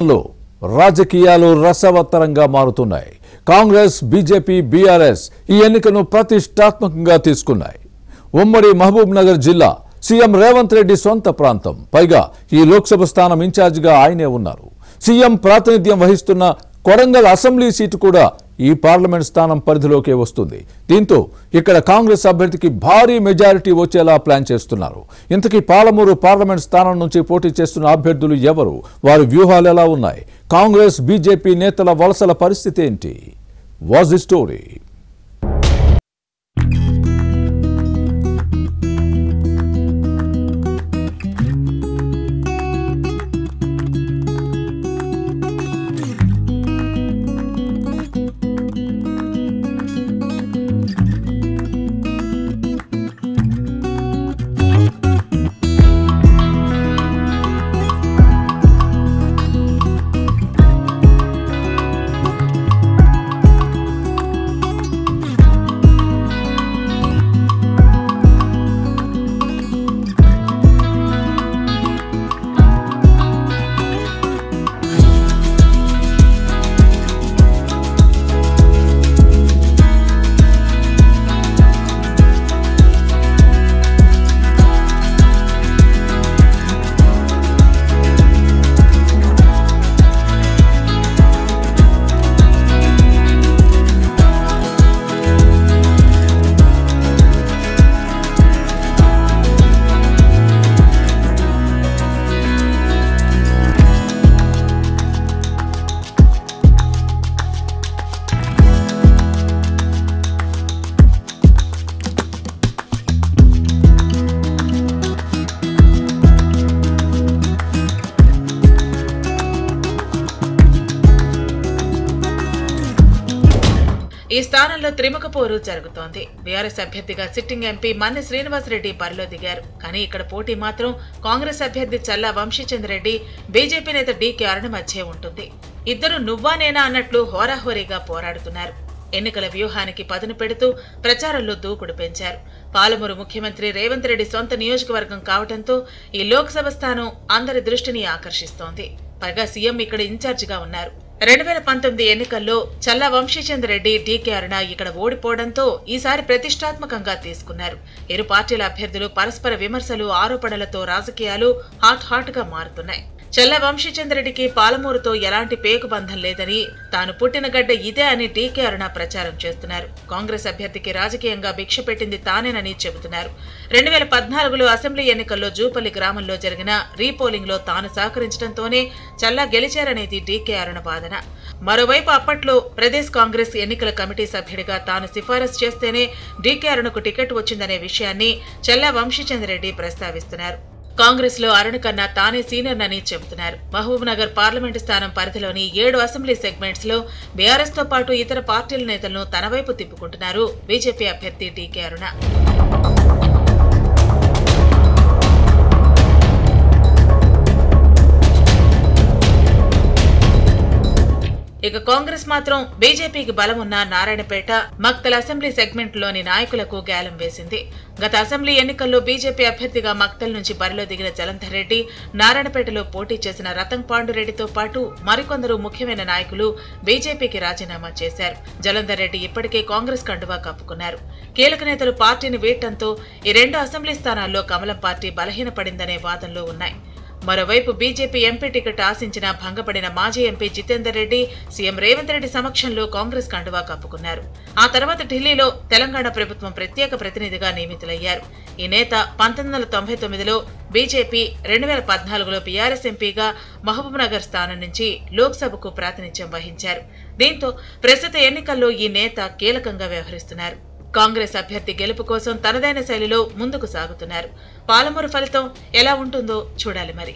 లో రాజకీయాలు రసవత్తరంగా మారుతున్నాయి. కాంగ్రెస్, బీజేపీ, బీఆర్ఎస్ ఈ ఎన్నికను ప్రతిష్టాత్మకంగా తీసుకున్నాయి. ఉమ్మడి మహబూబ్ నగర్ జిల్లా సీఎం రేవంత్ రెడ్డి సొంత ప్రాంతం. పైగా ఈ లోక్సభ స్థానం ఇన్ఛార్జిగా ఆయనే ఉన్నారు. సీఎం ప్రాతినిధ్యం వహిస్తున్న కొడంగల్ అసెంబ్లీ సీటు కూడా ఈ పార్లమెంట్ స్థానం పరిధిలోకే వస్తుంది. దీంతో ఇక్కడ కాంగ్రెస్ అభ్యర్థికి భారీ మెజారిటీ వచ్చేలా ప్లాన్ చేస్తున్నారు. ఇంతకీ పాలమూరు పార్లమెంట్ స్థానం నుంచి పోటీ చేస్తున్న అభ్యర్థులు ఎవరు? వారి వ్యూహాలు ఎలా ఉన్నాయి? కాంగ్రెస్, బీజేపీ నేతల వలసల పరిస్థితి ఏంటి? Was the story? ఈ స్థానంలో త్రిముఖ పోరు జరుగుతోంది. బీఆర్ఎస్ అభ్యర్థిగా సిట్టింగ్ ఎంపీ మన్నె శ్రీనివాసరెడ్డి బరిలో దిగారు. కానీ ఇక్కడ పోటీ మాత్రం కాంగ్రెస్ అభ్యర్థి చల్లా వంశీచంద్రెడ్డి, బీజేపీ నేత డీకే అరుణ మధ్య ఉంటుంది. ఇద్దరు నువ్వా నేనా అన్నట్లు హోరాహోరీగా పోరాడుతున్నారు. ఎన్నికల వ్యూహానికి పదును పెడుతూ ప్రచారంలో దూకుడు పెంచారు. పాలమూరు ముఖ్యమంత్రి రేవంత్ రెడ్డి సొంత నియోజకవర్గం కావడంతో ఈ లోక్సభ స్థానం అందరి దృష్టిని ఆకర్షిస్తోంది. పైగా సీఎం ఇక్కడ ఇన్ఛార్జిగా ఉన్నారు. 2019 ఎన్నికల్లో చల్లా వంశీచంద్రెడ్డి, డీకే అరుణ ఇక్కడ ఓడిపోవడంతో ఈసారి ప్రతిష్టాత్మకంగా తీసుకున్నారు. ఇరు పార్టీల అభ్యర్థులు పరస్పర విమర్శలు, ఆరోపణలతో రాజకీయాలు హాట్ గా మారుతున్నాయి. చల్లా వంశీచంద్రెడ్డికి పాలమూరుతో ఎలాంటి పేకుబంధం లేదని, తాను పుట్టిన గడ్డ ఇదే అని డీకే అరుణ ప్రచారం చేస్తున్నారు. కాంగ్రెస్ అభ్యర్థికి రాజకీయంగా భిక్ష పెట్టింది తానేనని చెబుతున్నారు. 2014లో అసెంబ్లీ ఎన్నికల్లో జూపల్లి గ్రామంలో జరిగిన రీపోలింగ్ లో తాను సహకరించడంతోనే చల్లా గెలిచారనేది డీకే అరుణ వాదన. మరోవైపు అప్పట్లో ప్రదేశ్ కాంగ్రెస్ ఎన్నికల కమిటీ సభ్యుడిగా తాను సిఫారసు చేస్తేనే డీకే అరుణకు టికెట్ వచ్చిందనే విషయాన్ని చల్లా వంశీచంద్రెడ్డి ప్రస్తావిస్తున్నారు. కాంగ్రెస్ లో అరుణ కన్నా తానే సీనియర్ అని చెబుతున్నారు. మహబూబ్ నగర్ పార్లమెంటు స్థానం పరిధిలోని 7 అసెంబ్లీ సెగ్మెంట్స్ లో బీఆర్ఎస్ తో పాటు ఇతర పార్టీల నేతలను తన వైపు తిప్పుకుంటున్నారు బీజేపీ అభ్యర్థి డీకే అరుణ. ఇక కాంగ్రెస్ మాత్రం బీజేపీకి బలం ఉన్న నారాయణపేట, మక్తల్ అసెంబ్లీ సెగ్మెంట్ లోని నాయకులకు గ్యాలం వేసింది. గత అసెంబ్లీ ఎన్నికల్లో బీజేపీ అభ్యర్థిగా మక్తల్ నుంచి బరిలో దిగిన జలంధర్ రెడ్డి, నారాయణపేటలో పోటీ చేసిన రతంగ్ పాండురెడ్డితో పాటు మరికొందరు ముఖ్యమైన నాయకులు బీజేపీకి రాజీనామా చేశారు. జలంధర్ రెడ్డి ఇప్పటికే కాంగ్రెస్ కండువా కప్పుకున్నారు. కీలక నేతలు పార్టీని వీడటంతో ఈ 2 అసెంబ్లీ స్థానాల్లో కమలం పార్టీ బలహీనపడిందనే వాదనలు ఉన్నాయి. మరోవైపు బీజేపీ ఎంపీ టికెట్ ఆశించిన భంగపడిన మాజీ ఎంపీ జితేందర్ రెడ్డి సీఎం రేవంత్ రెడ్డి సమక్షంలో కాంగ్రెస్ కండువా కప్పుకున్నారు. ఆ తర్వాత ఢిల్లీలో తెలంగాణ ప్రభుత్వం ప్రత్యేక ప్రతినిధిగా నియమితులయ్యారు. ఈ నేత 1999లో బీజేపీ, 2014లో బీఆర్ఎస్ ఎంపీగా మహబూబ్ నగర్ స్థానం నుంచి లోక్సభకు ప్రాతినిధ్యం వహించారు. దీంతో ప్రస్తుత ఎన్నికల్లో ఈ నేత కీలకంగా వ్యవహరిస్తున్నారు. కాంగ్రెస్ అభ్యర్థి గెలుపు కోసం తనదైన శైలిలో ముందుకు సాగుతున్నారు. పాలమూరు ఫలితం ఎలా ఉంటుందో చూడాలి మరి.